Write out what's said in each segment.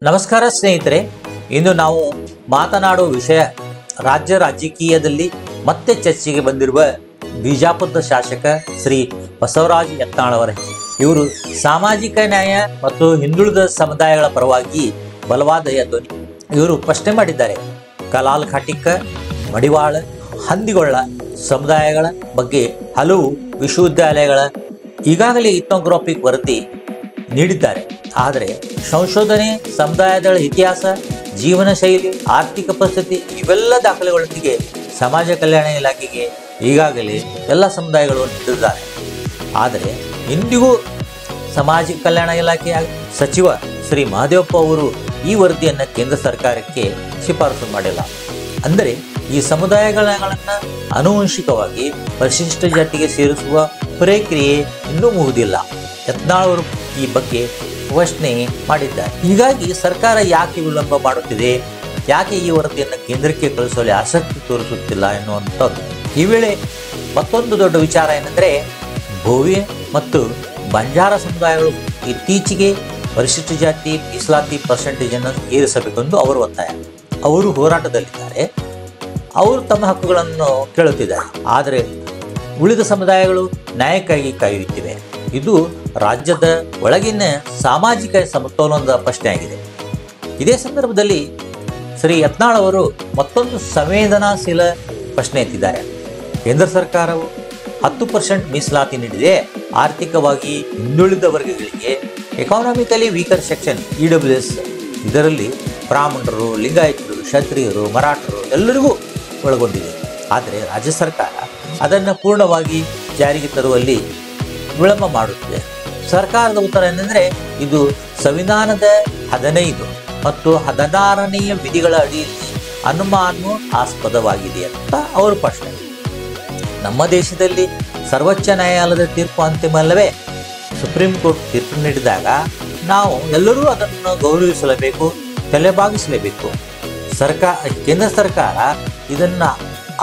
ನಮಸ್ಕಾರ ಸ್ನೇಹಿತರೆ, ಇಂದು ನಾವು ಮಾತನಾಡುವ ವಿಷಯ ರಾಜ್ಯ ರಾಜಕೀಯದಲ್ಲಿ ಮತ್ತೆ ಚರ್ಚೆಗೆ ಬಂದಿರುವ ಬಿಜಾಪುರದ ಶಾಸಕ ಶ್ರೀ ಬಸವರಾಜ ಯತ್ನಾಳ್ ಅವರೇ. ಇವರು ಸಾಮಾಜಿಕ ನ್ಯಾಯ ಮತ್ತು ಹಿಂದುಳಿದ ಸಮುದಾಯಗಳ ಪರವಾಗಿ ಬಲವಾದ ಧ್ವನಿ. ಇವರು ಪ್ರಶ್ನೆ ಮಾಡಿದ್ದಾರೆ. ಕಲಾಲ್ ಖಾಟಿಕ, ಮಡಿವಾಳ, ಹಂದಿಗೊಳ್ಳ ಸಮುದಾಯಗಳ ಬಗ್ಗೆ ಹಲವು ವಿಶ್ವವಿದ್ಯಾಲಯಗಳ ಈಗಾಗಲೇ ಇಥ್ನೋಗ್ರಾಫಿಕ್ ವರದಿ ನೀಡಿದ್ದಾರೆ. ಆದರೆ ಸಂಶೋಧನೆ, ಸಮುದಾಯದ ಇತಿಹಾಸ, ಜೀವನ ಶೈಲಿ, ಆರ್ಥಿಕ ಪರಿಸ್ಥಿತಿ ಇವೆಲ್ಲ ದಾಖಲೆಗಳೊಂದಿಗೆ ಸಮಾಜ ಕಲ್ಯಾಣ ಇಲಾಖೆಗೆ ಈಗಾಗಲೇ ಎಲ್ಲ ಸಮುದಾಯಗಳು ನೀಡಿದ್ದಾರೆ. ಆದರೆ ಇಂದಿಗೂ ಸಮಾಜ ಕಲ್ಯಾಣ ಇಲಾಖೆಯ ಸಚಿವ ಶ್ರೀ ಮಹದೇವಪ್ಪ ಅವರು ಈ ವರದಿಯನ್ನು ಕೇಂದ್ರ ಸರ್ಕಾರಕ್ಕೆ ಶಿಫಾರಸು ಮಾಡಿಲ್ಲ. ಅಂದರೆ ಈ ಸಮುದಾಯಗಳನ್ನು ಆನುವಂಶಿಕವಾಗಿ ಪರಿಶಿಷ್ಟ ಜಾತಿಗೆ ಸೇರಿಸುವ ಪ್ರಕ್ರಿಯೆ ಇನ್ನೂ ಮುಗಿದಿಲ್ಲ. ಯತ್ನಾಳ್ ಅವರು ಈ ಬಗ್ಗೆ ಪ್ರಶ್ನೆ ಮಾಡಿದ್ದಾರೆ. ಹೀಗಾಗಿ ಸರ್ಕಾರ ಯಾಕೆ ವಿಳಂಬ ಮಾಡುತ್ತಿದೆ, ಯಾಕೆ ಈ ವರದಿಯನ್ನು ಕೇಂದ್ರಕ್ಕೆ ಕಳಿಸುವಲ್ಲಿ ಆಸಕ್ತಿ ತೋರಿಸುತ್ತಿಲ್ಲ ಎನ್ನುವಂಥದ್ದು. ಈ ವೇಳೆ ಮತ್ತೊಂದು ದೊಡ್ಡ ವಿಚಾರ ಏನೆಂದರೆ, ಭೋವಿ ಮತ್ತು ಬಂಜಾರ ಸಮುದಾಯಗಳು ಇತ್ತೀಚೆಗೆ ಪರಿಶಿಷ್ಟ ಜಾತಿ ಮೀಸಲಾತಿ ಪರ್ಸೆಂಟೇಜನ್ನು ಏರಿಸಬೇಕೆಂದು ಅವರು ಒತ್ತಾಯ. ಅವರು ಹೋರಾಟದಲ್ಲಿದ್ದಾರೆ, ಅವರು ತಮ್ಮ ಹಕ್ಕುಗಳನ್ನು ಕೇಳುತ್ತಿದ್ದಾರೆ. ಆದರೆ ಉಳಿದ ಸಮುದಾಯಗಳು ನ್ಯಾಯಕ್ಕಾಗಿ ಕಾಯುತ್ತಿವೆ. ಇದು ರಾಜ್ಯದ ಒಳಗಿನ ಸಾಮಾಜಿಕ ಸಮತೋಲನದ ಪ್ರಶ್ನೆಯಾಗಿದೆ. ಇದೇ ಸಂದರ್ಭದಲ್ಲಿ ಶ್ರೀ ಯತ್ನಾಳ್ ಅವರು ಮತ್ತೊಂದು ಸಂವೇದನಾಶೀಲ ಪ್ರಶ್ನೆ ಎತ್ತಿದ್ದಾರೆ. ಕೇಂದ್ರ ಸರ್ಕಾರವು 10% ಮೀಸಲಾತಿ ನೀಡಿದೆ. ಆರ್ಥಿಕವಾಗಿ ಹಿಂದುಳಿದ ವರ್ಗಗಳಿಗೆ ಎಕಾನಮಿಕಲಿ ವೀಕರ್ ಸೆಕ್ಷನ್ EWS, ಇದರಲ್ಲಿ ಬ್ರಾಹ್ಮಣರು, ಲಿಂಗಾಯತರು, ಕ್ಷತ್ರಿಯರು, ಮರಾಠರು ಎಲ್ಲರಿಗೂ ಒಳಗೊಂಡಿದೆ. ಆದರೆ ರಾಜ್ಯ ಸರ್ಕಾರ ಅದನ್ನು ಪೂರ್ಣವಾಗಿ ಜಾರಿಗೆ ತರುವಲ್ಲಿ ವಿಳಂಬ ಮಾಡುತ್ತಿದೆ. ಸರ್ಕಾರದ ಉತ್ತರ ಏನೆಂದರೆ, ಇದು ಸಂವಿಧಾನದ 15 ಮತ್ತು 16ನೇ ವಿಧಿಗಳ ಅಡಿಯಲ್ಲಿ ಅನುಮಾನಾಸ್ಪದವಾಗಿದೆ ಅಂತ ಅವರ ಪ್ರಶ್ನೆ. ನಮ್ಮ ದೇಶದಲ್ಲಿ ಸರ್ವೋಚ್ಚ ನ್ಯಾಯಾಲಯದ ತೀರ್ಪು ಅಂತಿಮ ಅಲ್ಲವೇ? ಸುಪ್ರೀಂ ಕೋರ್ಟ್ ತೀರ್ಪು ನೀಡಿದಾಗ ನಾವು ಎಲ್ಲರೂ ಅದನ್ನು ಗೌರವಿಸಲೇಬೇಕು, ತಲೆಬಾಗಿಸಲೇಬೇಕು. ಕೇಂದ್ರ ಸರ್ಕಾರ ಇದನ್ನು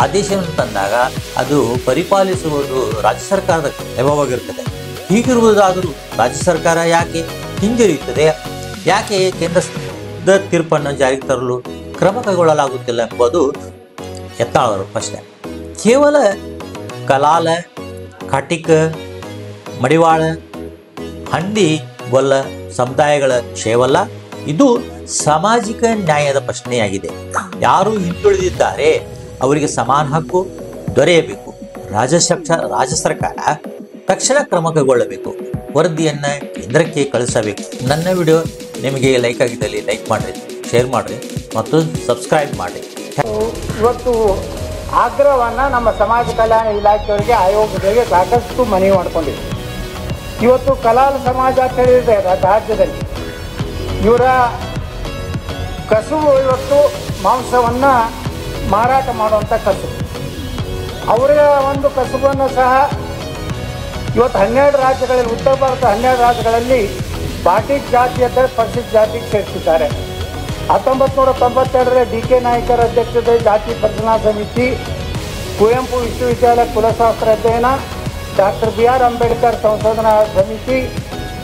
ಆದೇಶವನ್ನು ತಂದಾಗ ಅದು ಪರಿಪಾಲಿಸುವುದು ರಾಜ್ಯ ಸರ್ಕಾರದ ಕರ್ತವ್ಯವಾಗಿರುತ್ತದೆ. ಹೀಗಿರುವುದಾದರೂ ರಾಜ್ಯ ಸರ್ಕಾರ ಯಾಕೆ ಹಿಂಜರಿಯುತ್ತದೆ? ಯಾಕೆ ಕೇಂದ್ರದ ತೀರ್ಪನ್ನು ಜಾರಿಗೆ ತರಲು ಕ್ರಮ ಕೈಗೊಳ್ಳಲಾಗುತ್ತಿಲ್ಲ ಎಂಬುದು ಯತ್ನಾಳ್ ಅವರ ಪ್ರಶ್ನೆ. ಕೇವಲ ಕಲಾಲ, ಖಾಟಿಕ, ಮಡಿವಾಳ, ಹಂದಿಗೊಲ್ಲ ಸಮುದಾಯಗಳ ವಿಷಯವಲ್ಲ, ಇದು ಸಾಮಾಜಿಕ ನ್ಯಾಯದ ಪ್ರಶ್ನೆಯಾಗಿದೆ. ಯಾರು ಹಿಂದುಳಿದಿದ್ದಾರೆ ಅವರಿಗೆ ಸಮಾನ ಹಕ್ಕು ದೊರೆಯಬೇಕು. ರಾಜ್ಯ ಸರ್ಕಾರ ತಕ್ಷಣ ಕ್ರಮ ಕೈಗೊಳ್ಳಬೇಕು. ವರದಿಯನ್ನು ಕೇಂದ್ರಕ್ಕೆ ಕಳಿಸಬೇಕು. ನನ್ನ ವಿಡಿಯೋ ನಿಮಗೆ ಲೈಕ್ ಆಗಿದ್ದಲ್ಲಿ ಲೈಕ್ ಮಾಡಿರಿ, ಶೇರ್ ಮಾಡಿರಿ ಮತ್ತು ಸಬ್ಸ್ಕ್ರೈಬ್ ಮಾಡಿ. ಇವತ್ತು ಆಗ್ರಹವನ್ನು ನಮ್ಮ ಸಮಾಜ ಕಲ್ಯಾಣ ಇಲಾಖೆಯವರಿಗೆ, ಆಯೋಗಗಳಿಗೆ ಸಾಕಷ್ಟು ಮನವಿ ಮಾಡಿಕೊಂಡಿದೆ. ಇವತ್ತು ಕಲಾಲ್ ಸಮಾಜ ಅಂತ ಹೇಳಿದೆ ರಾಜ್ಯದಲ್ಲಿ, ಇವರ ಕಸುಬು ಇವತ್ತು ಮಾಂಸವನ್ನು ಮಾರಾಟ ಮಾಡುವಂಥ ಕಸುಬು. ಅವರ ಒಂದು ಕಸುಬನ್ನು ಸಹ ಇವತ್ತು 12 ರಾಜ್ಯಗಳಲ್ಲಿ, ಉತ್ತರ ಭಾರತ 12 ರಾಜ್ಯಗಳಲ್ಲಿ ಬಾಟಿಕ್ ಜಾತಿ ಅಂತ ಪರಿಶಿಷ್ಟ ಜಾತಿಗೆ ಸೇರಿಸಿದ್ದಾರೆ. 1992ರಲ್ಲಿ DK ನಾಯ್ಕರ ಅಧ್ಯಕ್ಷತೆಯಲ್ಲಿ ಜಾತಿ ಪರಿಶೀಲನಾ ಸಮಿತಿ, ಕುವೆಂಪು ವಿಶ್ವವಿದ್ಯಾಲಯ ಕುಲಶಾಸ್ತ್ರ ಅಧ್ಯಯನ, ಡಾಕ್ಟರ್ BR ಅಂಬೇಡ್ಕರ್ ಸಂಶೋಧನಾ ಸಮಿತಿ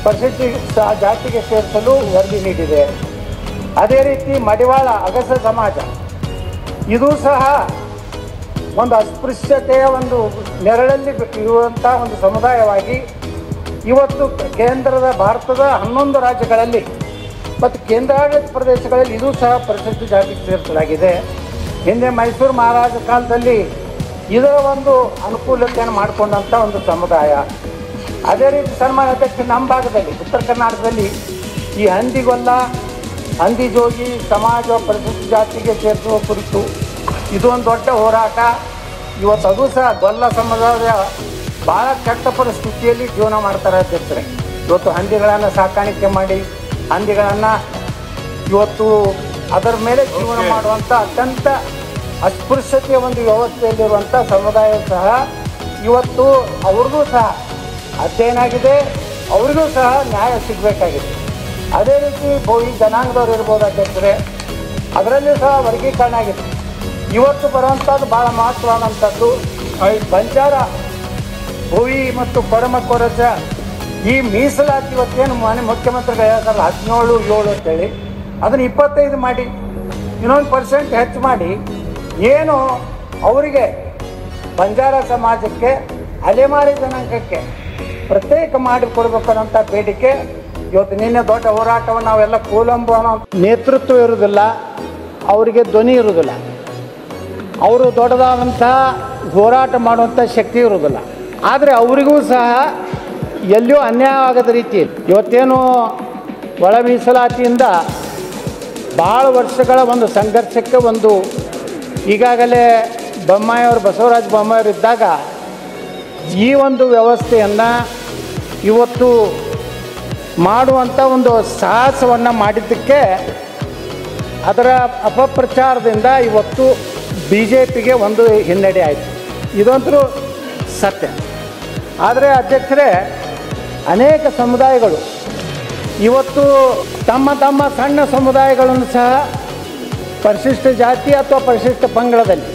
ಪರಿಶಿಷ್ಟ ಜಾತಿಗೆ ಸೇರಿಸಲು ವರದಿ ನೀಡಿದೆ. ಅದೇ ರೀತಿ ಮಡಿವಾಳ ಅಗಸ ಸಮಾಜ, ಇದು ಸಹ ಒಂದು ಅಸ್ಪೃಶ್ಯತೆಯ ಒಂದು ನೆರಳಲ್ಲಿ ಇರುವಂಥ ಒಂದು ಸಮುದಾಯವಾಗಿ ಇವತ್ತು ಭಾರತದ 11 ರಾಜ್ಯಗಳಲ್ಲಿ ಮತ್ತು ಕೇಂದ್ರಾಡಳಿತ ಪ್ರದೇಶಗಳಲ್ಲಿ ಇದು ಸಹ ಪರಿಶಿಷ್ಟ ಜಾತಿಗೆ ಸೇರಿಸಲಾಗಿದೆ. ಹಿಂದೆ ಮೈಸೂರು ಮಹಾರಾಜ ಕಾಲದಲ್ಲಿ ಇದರ ಒಂದು ಅನುಕೂಲತೆಯನ್ನು ಮಾಡಿಕೊಂಡಂಥ ಒಂದು ಸಮುದಾಯ. ಅದೇ ರೀತಿ ಸನ್ಮಾನ್ಯ ಅಧ್ಯಕ್ಷ ನಮ್ಮ ಭಾಗದಲ್ಲಿ ಉತ್ತರ ಕರ್ನಾಟಕದಲ್ಲಿ ಈ ಹಂದಿಗೊಲ್ಲ, ಹಂದಿಜೋಗಿ ಸಮಾಜ ಪರಿಶಿಷ್ಟ ಜಾತಿಗೆ ಸೇರಿಸುವ ಕುರಿತು ಇದು ಒಂದು ದೊಡ್ಡ ಹೋರಾಟ. ಇವತ್ತು ಅದು ಸಹ ಗೊಲ್ಲ ಸಮುದಾಯ ಭಾಳ ಕೆಟ್ಟ ಪರಿಸ್ಥಿತಿಯಲ್ಲಿ ಜೀವನ ಮಾಡ್ತಾರೆ ಅಧ್ಯಕ್ಷರೇ. ಇವತ್ತು ಹಂದಿಗಳನ್ನು ಸಾಕಾಣಿಕೆ ಮಾಡಿ ಹಂದಿಗಳನ್ನು ಇವತ್ತು ಅದರ ಮೇಲೆ ಜೀವನ ಮಾಡುವಂಥ ಅತ್ಯಂತ ಅಸ್ಪೃಶ್ಯತೆಯ ಒಂದು ವ್ಯವಸ್ಥೆಯಲ್ಲಿರುವಂಥ ಸಮುದಾಯ ಸಹ ಇವತ್ತು ಅವ್ರಿಗೂ ಸಹ ಅಧ್ಯಯನ ಆಗಿದೆ, ಅವರಿಗೂ ಸಹ ನ್ಯಾಯ ಸಿಗಬೇಕಾಗಿದೆ. ಅದೇ ರೀತಿ ಭೋವಿ ಜನಾಂಗದವ್ರು ಇರ್ಬೋದು ಅಧ್ಯಕ್ಷರೇ, ಅದರಲ್ಲಿ ಸಹ ವರ್ಗೀಕರಣ ಆಗಿದೆ. ಇವತ್ತು ಬರುವಂಥದ್ದು ಭಾಳ ಮಹತ್ವವಾದಂಥದ್ದು ಬಂಜಾರ, ಭೋವಿ ಮತ್ತು ಕೊರಮಕೊರಜ ಈ ಮೀಸಲಾತಿ ಇವತ್ತೇನು ಮಾನ್ಯ ಮುಖ್ಯಮಂತ್ರಿಗಳು ಹೇಳ್ತಾರಲ್ಲ 17-7 ಅಂತೇಳಿ, ಅದನ್ನು 25 ಮಾಡಿ, ಇನ್ನೊಂದು % ಹೆಚ್ಚು ಮಾಡಿ, ಏನು ಅವರಿಗೆ ಬಂಜಾರ ಸಮಾಜಕ್ಕೆ, ಅಲೆಮಾರಿ ಜನಾಂಗಕ್ಕೆ ಪ್ರತ್ಯೇಕ ಮಾಡಿಕೊಡ್ಬೇಕು ಅನ್ನೋಂಥ ಬೇಡಿಕೆ ಇವತ್ತು ನಿನ್ನೆ ದೊಡ್ಡ ಹೋರಾಟವನ್ನು ನಾವೆಲ್ಲ ಕೋಲಂಬು ಅನ್ನೋ ನೇತೃತ್ವ ಇರುವುದಿಲ್ಲ, ಅವರಿಗೆ ಧ್ವನಿ ಇರುವುದಿಲ್ಲ, ಅವರು ದೊಡ್ಡದಾದಂಥ ಹೋರಾಟ ಮಾಡುವಂಥ ಶಕ್ತಿ ಇರುವುದಿಲ್ಲ. ಆದರೆ ಅವರಿಗೂ ಸಹ ಎಲ್ಲಿಯೂ ಅನ್ಯಾಯ ಆಗದ ರೀತಿ ಇವತ್ತೇನು ಒಳ ಮೀಸಲಾತಿಯಿಂದ ಭಾಳ ವರ್ಷಗಳ ಒಂದು ಸಂಘರ್ಷಕ್ಕೆ ಒಂದು ಈಗಾಗಲೇ ಬೊಮ್ಮಾಯಿಯವರು ಬಸವರಾಜ ಬೊಮ್ಮಾಯಿಯವರು ಇದ್ದಾಗ ಈ ಒಂದು ವ್ಯವಸ್ಥೆಯನ್ನು ಇವತ್ತು ಮಾಡುವಂಥ ಒಂದು ಸಾಹಸವನ್ನು ಮಾಡಿದ್ದಕ್ಕೆ ಅದರ ಅಪಪ್ರಚಾರದಿಂದ ಇವತ್ತು BJPಗೆ ಒಂದು ಹಿನ್ನಡೆ ಆಯಿತು. ಇದಂತೂ ಸತ್ಯ. ಆದರೆ ಅಧ್ಯಕ್ಷರೇ, ಅನೇಕ ಸಮುದಾಯಗಳು ಇವತ್ತು ತಮ್ಮ ತಮ್ಮ ಸಣ್ಣ ಸಮುದಾಯಗಳನ್ನು ಸಹ ಪರಿಶಿಷ್ಟ ಜಾತಿ ಅಥವಾ ಪರಿಶಿಷ್ಟ ಪಂಗಡದಲ್ಲಿ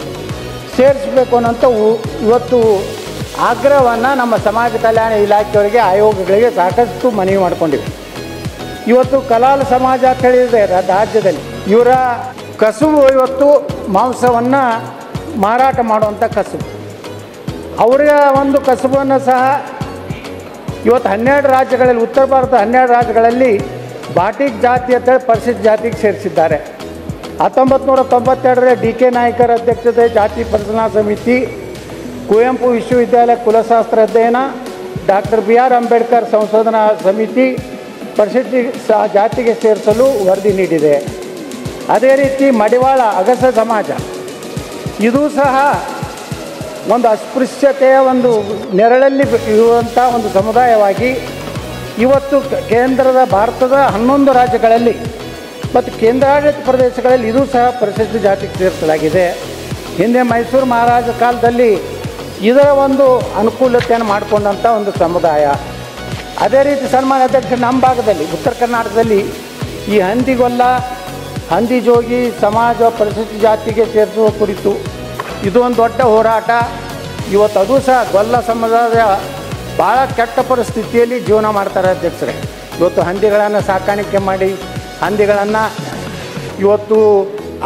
ಸೇರಿಸಬೇಕು ಅನ್ನೋಂಥ ಇವತ್ತು ಆಗ್ರಹವನ್ನು ನಮ್ಮ ಸಮಾಜ ಕಲ್ಯಾಣ ಇಲಾಖೆಯವರಿಗೆ, ಆಯೋಗಗಳಿಗೆ ಸಾಕಷ್ಟು ಮನವಿ ಮಾಡಿಕೊಂಡಿವೆ. ಇವತ್ತು ಕಲಾಲ್ ಸಮಾಜ ಅಂತ ಹೇಳಿದೆ ರಾಜ್ಯದಲ್ಲಿ, ಇವರ ಕಸುಬು ಇವತ್ತು ಮಾಂಸವನ್ನು ಮಾರಾಟ ಮಾಡುವಂಥ ಕಸುಬು. ಅವರ ಒಂದು ಕಸುಬನ್ನು ಸಹ ಇವತ್ತು 12 ರಾಜ್ಯಗಳಲ್ಲಿ, ಉತ್ತರ ಭಾರತದ 12 ರಾಜ್ಯಗಳಲ್ಲಿ ಬಾಟಿಕ್ ಜಾತಿ ಅಂತೇಳಿ ಪರಿಶಿಷ್ಟ ಜಾತಿಗೆ ಸೇರಿಸಿದ್ದಾರೆ. 1992ರಲ್ಲಿ DK ನಾಯ್ಕರ ಅಧ್ಯಕ್ಷತೆ ಜಾತಿ ಪರಿಶೀಲನಾ ಸಮಿತಿ, ಕುವೆಂಪು ವಿಶ್ವವಿದ್ಯಾಲಯ ಕುಲಶಾಸ್ತ್ರ ಅಧ್ಯಯನ, ಡಾಕ್ಟರ್ BR ಅಂಬೇಡ್ಕರ್ ಸಂಶೋಧನಾ ಸಮಿತಿ ಪರಿಶಿಷ್ಟ ಜಾತಿಗೆ ಸೇರಿಸಲು ವರದಿ ನೀಡಿದೆ. ಅದೇ ರೀತಿ ಮಡಿವಾಳ ಅಗಸ ಸಮಾಜ, ಇದು ಸಹ ಒಂದು ಅಸ್ಪೃಶ್ಯತೆಯ ಒಂದು ನೆರಳಲ್ಲಿ ಇರುವಂಥ ಒಂದು ಸಮುದಾಯವಾಗಿ ಇವತ್ತು ಕೇಂದ್ರದ ಭಾರತದ 11 ರಾಜ್ಯಗಳಲ್ಲಿ ಮತ್ತು ಕೇಂದ್ರಾಡಳಿತ ಪ್ರದೇಶಗಳಲ್ಲಿ ಇದು ಸಹ ಪರಿಶಿಷ್ಟ ಜಾತಿಗೆ ಸೇರಿಸಲಾಗಿದೆ. ಹಿಂದೆ ಮೈಸೂರು ಮಹಾರಾಜ ಕಾಲದಲ್ಲಿ ಇದರ ಒಂದು ಅನುಕೂಲತೆಯನ್ನು ಮಾಡಿಕೊಂಡಂಥ ಒಂದು ಸಮುದಾಯ. ಅದೇ ರೀತಿ ಸನ್ಮಾನ್ಯ ಅಧ್ಯಕ್ಷ, ನಮ್ಮ ಭಾಗದಲ್ಲಿ ಉತ್ತರ ಕರ್ನಾಟಕದಲ್ಲಿ ಈ ಹಂದಿಗೊಲ್ಲ, ಹಂದಿ ಜೋಗಿ ಸಮಾಜ ಪರಿಶಿಷ್ಟ ಜಾತಿಗೆ ಸೇರಿಸುವ ಕುರಿತು ಇದು ಒಂದು ದೊಡ್ಡ ಹೋರಾಟ. ಇವತ್ತು ಅದು ಸಹ ಗೊಲ್ಲ ಸಮುದಾಯ ಭಾಳ ಕೆಟ್ಟ ಪರಿಸ್ಥಿತಿಯಲ್ಲಿ ಜೀವನ ಮಾಡ್ತಾರೆ ಅಧ್ಯಕ್ಷರೇ. ಇವತ್ತು ಹಂದಿಗಳನ್ನು ಸಾಕಾಣಿಕೆ ಮಾಡಿ ಹಂದಿಗಳನ್ನು ಇವತ್ತು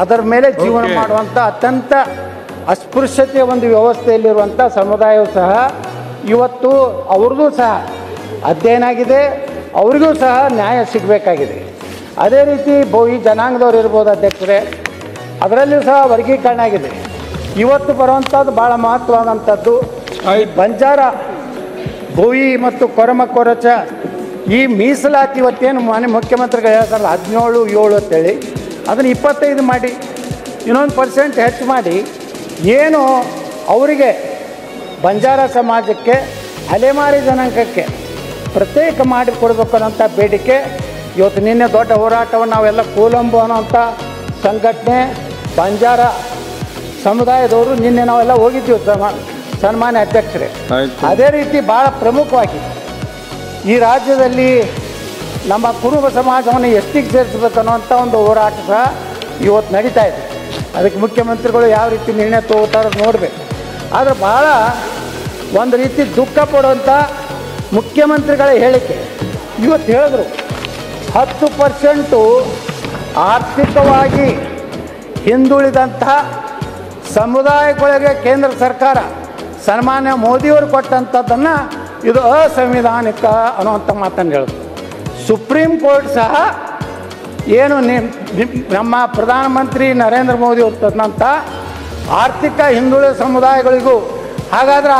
ಅದರ ಮೇಲೆ ಜೀವನ ಮಾಡುವಂಥ ಅತ್ಯಂತ ಅಸ್ಪೃಶ್ಯತೆಯ ಒಂದು ವ್ಯವಸ್ಥೆಯಲ್ಲಿರುವಂಥ ಸಮುದಾಯವು ಸಹ ಇವತ್ತು ಅವ್ರದ್ದು ಸಹ ಅಧ್ಯಯನ ಆಗಿದೆ, ಅವರಿಗೂ ಸಹ ನ್ಯಾಯ ಸಿಗಬೇಕಾಗಿದೆ. ಅದೇ ರೀತಿ ಈ ಜನಾಂಗದವ್ರು ಇರ್ಬೋದು ಅಧ್ಯಕ್ಷರೇ, ಅದರಲ್ಲೂ ಸಹ ವರ್ಗೀಕರಣ ಆಗಿದೆ. ಇವತ್ತು ಬರುವಂಥದ್ದು ಭಾಳ ಮಹತ್ವವಾದಂಥದ್ದು ಬಂಜಾರ, ಬೋಯಿ ಮತ್ತು ಕೊರಮ-ಕೊರಚ ಈ ಮೀಸಲಾತಿ ಇವತ್ತೇನು ಮಾನ್ಯ ಮುಖ್ಯಮಂತ್ರಿಗಳು ಹೇಳ್ತಾರಲ್ಲ 17/7 ಅಂತೇಳಿ, ಅದನ್ನು 25 ಮಾಡಿ, ಇನ್ನೊಂದು % ಹೆಚ್ಚು ಮಾಡಿ, ಏನು ಅವರಿಗೆ ಬಂಜಾರ ಸಮಾಜಕ್ಕೆ, ಅಲೆಮಾರಿ ಜನಾಂಗಕ್ಕೆ ಪ್ರತ್ಯೇಕ ಮಾಡಿಕೊಡ್ಬೇಕು ಅನ್ನೋಂಥ ಬೇಡಿಕೆ ಇವತ್ತು ನಿನ್ನೆ ದೊಡ್ಡ ಹೋರಾಟವನ್ನು ನಾವೆಲ್ಲ ಕೋಲಂಬು ಅನ್ನೋಂಥ ಸಂಘಟನೆ ಬಂಜಾರ ಸಮುದಾಯದವರು ನಿನ್ನೆ ನಾವೆಲ್ಲ ಹೋಗಿದ್ದೀವಿ ಸನ್ಮಾನ್ಯ ಅಧ್ಯಕ್ಷರೇ. ಅದೇ ರೀತಿ ಭಾಳ ಪ್ರಮುಖವಾಗಿ ಈ ರಾಜ್ಯದಲ್ಲಿ ನಮ್ಮ ಕುರುಬ ಸಮಾಜವನ್ನು ಎಷ್ಟಿಗೆ ಸೇರಿಸಬೇಕು ಅನ್ನೋಂಥ ಒಂದು ಹೋರಾಟ ಸಹ ಇವತ್ತು ನಡೀತಾ ಇದೆ. ಅದಕ್ಕೆ ಮುಖ್ಯಮಂತ್ರಿಗಳು ಯಾವ ರೀತಿ ನಿರ್ಣಯ ತಗೋತಾರೋ ನೋಡಬೇಕು. ಆದರೆ ಭಾಳ ಒಂದು ರೀತಿ ದುಃಖ ಪಡುವಂಥ ಮುಖ್ಯಮಂತ್ರಿಗಳ ಹೇಳಿಕೆ ಇವತ್ತು ಹೇಳಿದ್ರು, 10% ಆರ್ಥಿಕವಾಗಿ ಹಿಂದುಳಿದಂತಹ ಸಮುದಾಯಗಳಿಗೆ ಕೇಂದ್ರ ಸರ್ಕಾರ ಸನ್ಮಾನ್ಯ ಮೋದಿಯವರು ಕೊಟ್ಟಂಥದ್ದನ್ನು ಇದು ಅಸಂವಿಧಾನಿಕ ಅನ್ನುವಂಥ ಮಾತನ್ನು ಹೇಳಿದ್ರು. ಸುಪ್ರೀಂ ಕೋರ್ಟ್ ಸಹ ಏನು ನಮ್ಮ ಪ್ರಧಾನಮಂತ್ರಿ ನರೇಂದ್ರ ಮೋದಿ ಅವರು ತಂದಂಥ ಆರ್ಥಿಕ ಹಿಂದುಳಿದ ಸಮುದಾಯಗಳಿಗೂ, ಹಾಗಾದರೆ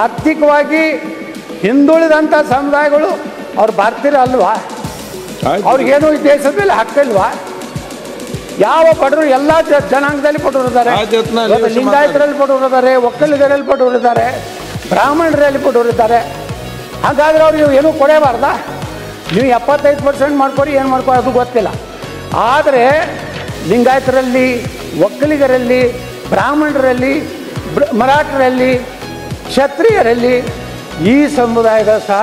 ಆರ್ಥಿಕವಾಗಿ ಹಿಂದುಳಿದಂಥ ಸಮುದಾಯಗಳು ಅವ್ರು ಭಾರತೀಯರು ಅಲ್ವಾ? ಅವ್ರಿಗೇನು ಈ ದೇಶದ ಮೇಲೆ ಹಕ್ಕಿಲ್ವಾ? ಯಾವ ಬಡವರು ಎಲ್ಲ ಜನಾಂಗದಲ್ಲಿ ಬಡವರಿದ್ದಾರೆ, ಲಿಂಗಾಯತರಲ್ಲಿ ಬಡವರಿದ್ದಾರೆ, ಒಕ್ಕಲಿಗರಲ್ಲಿ ಬಡವರಿದ್ದಾರೆ, ಬ್ರಾಹ್ಮಣರಲ್ಲಿ ಬಡವರಿದ್ದಾರೆ. ಹಾಗಾದರೆ ಅವ್ರಿಗೆ ಏನೂ ಕೊಡೇಬಾರ್ದ? ನೀವು 75% ಮಾಡ್ಕೊರಿ, ಏನು ಮಾಡ್ಕೊರಿ ಅದು ಗೊತ್ತಿಲ್ಲ. ಆದರೆ ಲಿಂಗಾಯತರಲ್ಲಿ, ಒಕ್ಕಲಿಗರಲ್ಲಿ, ಬ್ರಾಹ್ಮಣರಲ್ಲಿ, ಮರಾಠರಲ್ಲಿ, ಕ್ಷತ್ರಿಯರಲ್ಲಿ ಈ ಸಮುದಾಯಗಳು ಸಹ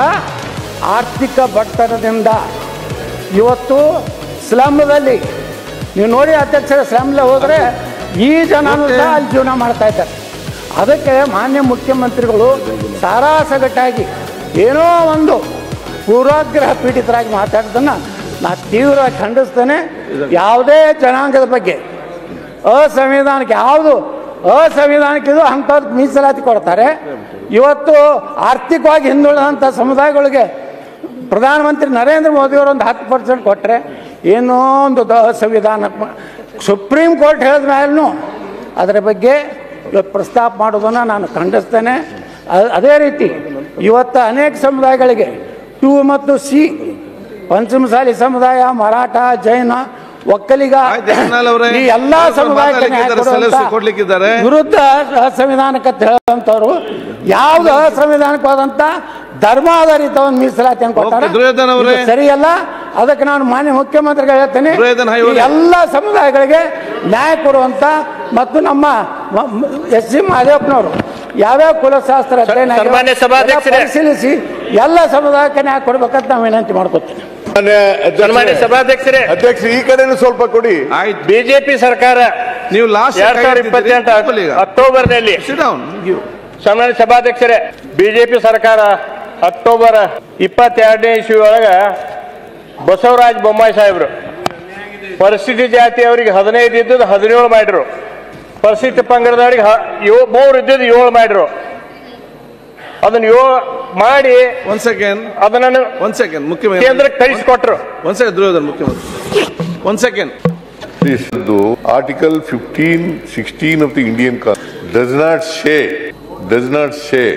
ಆರ್ಥಿಕ ಬಡತನದಿಂದ ಇವತ್ತು ಸ್ಲಮ್ದಲ್ಲಿ ನೀವು ನೋಡಿ ಅಧ್ಯಕ್ಷರ ಸ್ಲಮ್ಲ ಹೋದರೆ ಈ ಜನನೂ ಸಹ ಅಲ್ಲಿ ಜೀವನ ಮಾಡ್ತಾ ಇದ್ದಾರೆ. ಅದಕ್ಕೆ ಮಾನ್ಯ ಮುಖ್ಯಮಂತ್ರಿಗಳು ಸಾರಾಸಗಟ್ಟಾಗಿ ಏನೋ ಒಂದು ಪೂರ್ವಾಗ್ರಹ ಪೀಡಿತರಾಗಿ ಮಾತಾಡೋದನ್ನು ನಾ ತೀವ್ರವಾಗಿ ಖಂಡಿಸ್ತೇನೆ. ಯಾವುದೇ ಜನಾಂಗದ ಬಗ್ಗೆ ಅಸಂವಿಧಾನಿಕ ಯಾವುದು ಅಸಂವಿಧಾನಿಕಿದು ಅಂಥವ್ರಿಗೆ ಮೀಸಲಾತಿ ಕೊಡ್ತಾರೆ. ಇವತ್ತು ಆರ್ಥಿಕವಾಗಿ ಹಿಂದುಳಿದಂಥ ಸಮುದಾಯಗಳಿಗೆ ಪ್ರಧಾನಮಂತ್ರಿ ನರೇಂದ್ರ ಮೋದಿಯವರು ಒಂದು 10% ಕೊಟ್ಟರೆ ಏನೋ ಒಂದು ಸಂವಿಧಾನ ಸುಪ್ರೀಂ ಕೋರ್ಟ್ ಹೇಳಿದ ಮೇಲೂ ಅದರ ಬಗ್ಗೆ ಇವತ್ತು ಪ್ರಸ್ತಾಪ ಮಾಡೋದನ್ನು ನಾನು ಖಂಡಿಸ್ತೇನೆ. ಅದೇ ರೀತಿ ಇವತ್ತು ಅನೇಕ ಸಮುದಾಯಗಳಿಗೆ 2 ಮತ್ತು C ಪಂಚಮಸಾಲಿ ಸಮುದಾಯ, ಮರಾಠ, ಜೈನ, ಒಕ್ಕಲಿಗ ಈ ಎಲ್ಲ ಸಮುದಾಯಕ್ಕೆ ವಿರುದ್ಧ ಅಸಂವಿಧಾನಿಕ ಹೇಳುವಂಥವ್ರು ಯಾವ್ದು ಅಸಂವಿಧಾನಿಕವಾದಂಥ ಧರ್ಮಾಧಾರಿತ ಒಂದು ಮೀಸಲಾತಿಯನ್ನು ಕೊಟ್ಟಾರೆ, ಸರಿಯಲ್ಲ. ಅದಕ್ಕೆ ನಾನು ಮಾನ್ಯ ಮುಖ್ಯಮಂತ್ರಿಗಳು ಹೇಳ್ತೇನೆ, ಎಲ್ಲ ಸಮುದಾಯಗಳಿಗೆ ನ್ಯಾಯ ಕೊಡುವಂತ ಮತ್ತು ನಮ್ಮ ಎಸ್ ಸಿ ಮಹದೇವಪ್ಪನವರು ಯಾವ್ಯಾವ ಕುಲಶಾಸ್ತ್ರ ಅಧ್ಯಯನ ಪರಿಶೀಲಿಸಿ ಎಲ್ಲ ಸಮುದಾಯಕ್ಕೆ ನ್ಯಾಯ ಕೊಡ್ಬೇಕಂತ ನಾವು ವಿನಂತಿ ಮಾಡ್ಕೊತೀನಿ. ಸನ್ಮಾನ್ಯ ಸಭಾಧ್ಯಕ್ಷರೇ, ಅಧ್ಯಕ್ಷ ಈ ಕಡೆನೂ ಸ್ವಲ್ಪ ಕೊಡಿ. ಬಿಜೆಪಿ ಸರ್ಕಾರ ನೀವು 2028 ಅಕ್ಟೋಬರ್ನಲ್ಲಿ, ಸನ್ಮಾನ್ಯ ಸಭಾಧ್ಯಕ್ಷರೇ, ಬಿಜೆಪಿ ಸರ್ಕಾರ ಅಕ್ಟೋಬರ್ 22ನೇ ಇಸ್ವಿ ಒಳಗ ಬಸವರಾಜ ಬೊಮ್ಮಾಯಿ ಸಾಹೇಬ್ರು ಪರಿಸ್ಥಿತಿ ಜಾತಿಯವರಿಗೆ 15 ಇದ್ದದ್ದು 17 ಮಾಡಿದ್ರು, ಪರಿಸ್ಥಿತಿ ಪಂಗಡದವರಿಗೆ 3 ಇದ್ದದ್ದು 7 ಮಾಡಿದ್ರು. ಅದನ್ನ 7 ಮಾಡಿ ಅದನ್ನು ಕೇಂದ್ರಕ್ಕೆ ಕಳಿಸಿಕೊಟ್ರು. Article 15, 16 of the Indian Constitution does not say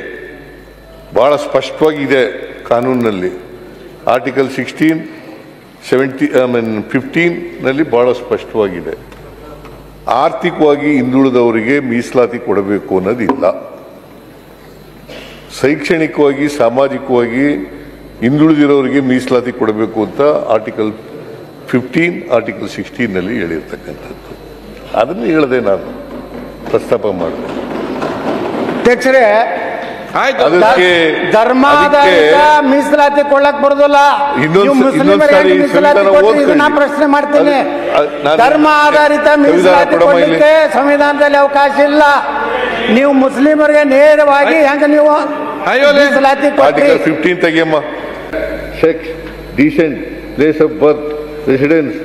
ಬಹಳ ಸ್ಪಷ್ಟವಾಗಿದೆ ಕಾನೂನಿನಲ್ಲಿ. ಆರ್ಟಿಕಲ್ 16, 15 ನಲ್ಲಿ ಬಹಳ ಸ್ಪಷ್ಟವಾಗಿದೆ. ಆರ್ಥಿಕವಾಗಿ ಹಿಂದುಳಿದವರಿಗೆ ಮೀಸಲಾತಿ ಕೊಡಬೇಕು ಅನ್ನೋದಿಲ್ಲ. ಶೈಕ್ಷಣಿಕವಾಗಿ ಸಾಮಾಜಿಕವಾಗಿ ಹಿಂದುಳಿದಿರೋರಿಗೆ ಮೀಸಲಾತಿ ಕೊಡಬೇಕು ಅಂತ ಆರ್ಟಿಕಲ್ 15, ಆರ್ಟಿಕಲ್ 16 ನಲ್ಲಿ ಹೇಳಿರ್ತಕ್ಕಂಥದ್ದು. ಅದನ್ನು ಹೇಳದೆ ನಾನು ಪ್ರಸ್ತಾಪ ಮಾಡಿದೆ. ಅಧ್ಯಕ್ಷರೇ, ಧರ್ಮಾಧಾರಿತ ಮೀಸಲಾತಿ ಕೊಡಕ್ ಬರೋದಿಲ್ಲ. ನಾ ಪ್ರಶ್ನೆ ಮಾಡ್ತೀನಿ, ಧರ್ಮ ಆಧಾರಿತ ಮೀಸಲಾತಿ ಕೊಡಲಿಕ್ಕೆ ಸಂವಿಧಾನದಲ್ಲಿ ಅವಕಾಶ ಇಲ್ಲ. ನೀವು ಮುಸ್ಲಿಮರಿಗೆ ನೇರವಾಗಿ ಹೆಂಗ ನೀವು ಮೀಸಲಾತಿ ಕೊಡ್ತೀರಿ? 15 ತೆಗೆಯಮ್ಮ. Sex, descent, place of birth, residence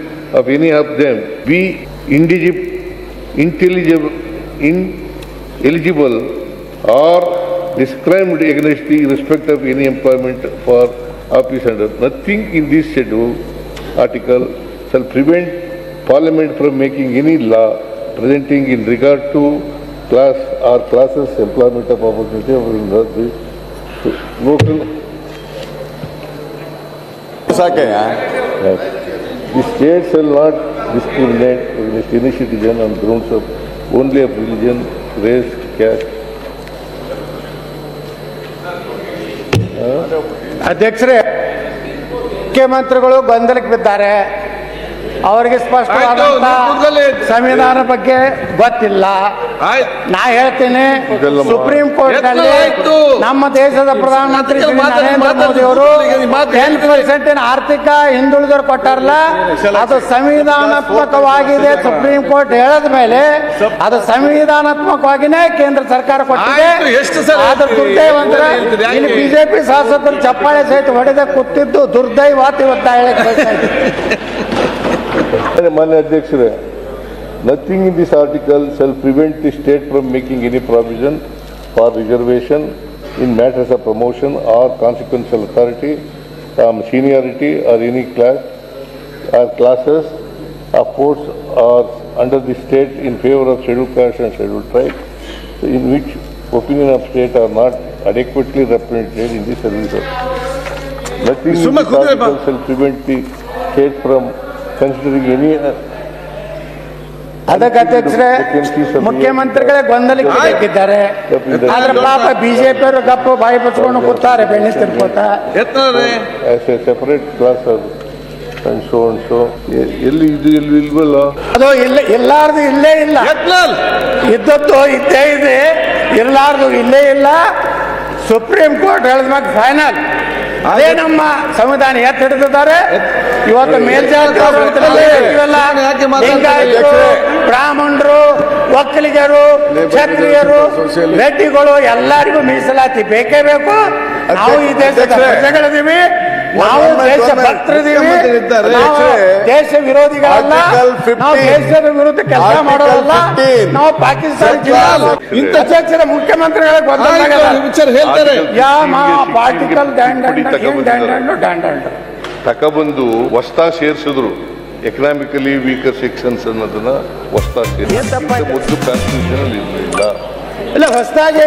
of any of them be ineligible or discriminated against the respect of any employment for office under. Nothing in this schedule article shall prevent Parliament from making any law presenting in regard to class or classes employment of opportunity of local. The state shall not discriminate against any citizen on grounds of only of religion, race, caste. ಅಧ್ಯಕ್ಷರೇ, ಮುಖ್ಯಮಂತ್ರಿಗಳು ಗೊಂದಲಕ್ಕೆ ಬಿದ್ದಾರೆ. ಅವರಿಗೆ ಸ್ಪಷ್ಟವಾದಂತ ಸಂವಿಧಾನ ಬಗ್ಗೆ ಗೊತ್ತಿಲ್ಲ. ನಾ ಹೇಳ್ತೀನಿ, supreme court ನಲ್ಲಿ ನಮ್ಮ ದೇಶದ ಪ್ರಧಾನಮಂತ್ರಿ ಶ್ರೀ ನರೇಂದ್ರ ಮೋದಿ ಅವರು 10% ಆರ್ಥಿಕ ಹಿಂದುಳಿದವರು ಕೊಟ್ಟಾರಲ್ಲ, ಅದು ಸಂವಿಧಾನಾತ್ಮಕವಾಗಿದೆ. ಸುಪ್ರೀಂ ಕೋರ್ಟ್ ಹೇಳದ ಮೇಲೆ ಅದು ಸಂವಿಧಾನಾತ್ಮಕವಾಗಿನೇ ಕೇಂದ್ರ ಸರ್ಕಾರ ಕೊಟ್ಟಿದೆ. ಆದ್ರೆ ದುರ್ದೈವಂತರ ಇಲ್ಲಿ ಬಿಜೆಪಿ ಶಾಸಕರು ಚಪ್ಪಾಳೆ ಸಹಿತ ಹೊಡೆದ ಕೂತಿದ್ದು ದುರ್ದೈವ ಇವತ್ತು ಹೇಳಕ್ ಮಾನ್ಯ ಅಧ್ಯಕ್ಷರೇ, nothing in this article shall prevent the state from making any provision for reservation in matters of promotion or consequential authority, seniority or any class or classes of force or under the state in favor of scheduled castes and scheduled tribes in which opinion of state are not adequately represented in the service. Nothing in this article shall prevent the state from considering any. ಅದಕ್ಕೆ ಅಧ್ಯಕ್ಷರೇ, ಮುಖ್ಯಮಂತ್ರಿಗಳೇ ಗೊಂದಲಕ್ಕೆ ಬೇಕಿದ್ದಾರೆ. ಆದ್ರೆ ಪಾಪ BJP ಅವರು ಗಪ್ಪು ಬಾಯಿ ಬಚ್ಕೊಂಡು ಕೂತಾರೆ ಬೆಣ್ಣೆ ತಿನ್ಕೋತ. Separate class ಎಲ್ಲಿ ಇದು ಎಲ್ಲಿ ಇಲ್ವಲ್ಲ, ಅದು ಇಲ್ಲಾರ್ದು ಇಲ್ಲೇ ಇಲ್ಲ, ಇದ್ದದ್ದು ಇದ್ದೇ ಇದೆ, ಇರ್ಲಾರ್ದು ಇಲ್ಲೇ ಇಲ್ಲ. ಸುಪ್ರೀಂ ಕೋರ್ಟ್ ಹೇಳಿದ್ಮಾಗ ಫೈನಲ್ ಅದೇ ನಮ್ಮ ಸಂವಿಧಾನ ಎತ್ತಿ ಹಿಡಿದಿದ್ದಾರೆ. ಇವತ್ತು ಮೇಲ್ಜಾತಿ ಲಿಂಗಾಯತರು, ಬ್ರಾಹ್ಮಣರು, ಒಕ್ಕಲಿಗರು, ಕ್ಷತ್ರಿಯರು, ರೆಡ್ಡಿಗಳು ಎಲ್ಲರಿಗೂ ಮೀಸಲಾತಿ ಬೇಕೇ ಬೇಕು. ನಾವು ಈ ದೇಶದ ಪ್ರಜೆಗಳಿದ್ದೀವಿ. ನಾವು ದೇಶ ಭಕ್ತರಿದ್ದೀವಿ, ನಾವು ದೇಶ ವಿರೋಧಿಗಳಲ್ಲ, ನಾವು ದೇಶದ ವಿರುದ್ಧ ಕೆಲಸ ಮಾಡೋದಲ್ಲ, ನಾವು ಪಾಕಿಸ್ತಾನ ಇಂಥ ಅಧ್ಯಕ್ಷರ ಮುಖ್ಯಮಂತ್ರಿಗಳ ಹೇಳ್ತಾರೆ ಪಾರ್ಟಿಕಲ್ ತಕಬಂದು ಹೊಸ್ತಾ ಸೇರಿಸಿದ್ರು. ಎಕನಾಮಿಕಲಿ ವೀಕರ್ ಸೆಕ್ಷನ್ಸ್ ಅನ್ನೋದನ್ನ ಹೊಸ್ತಾ ಸೇರಿಸಿದ್ರು. ಮೊದಲು ಕಾನ್ಸ್ಟಿಟ್ಯೂಷನ್ ಇರಲಿಲ್ಲ. ಹೊಸದಾಗಿ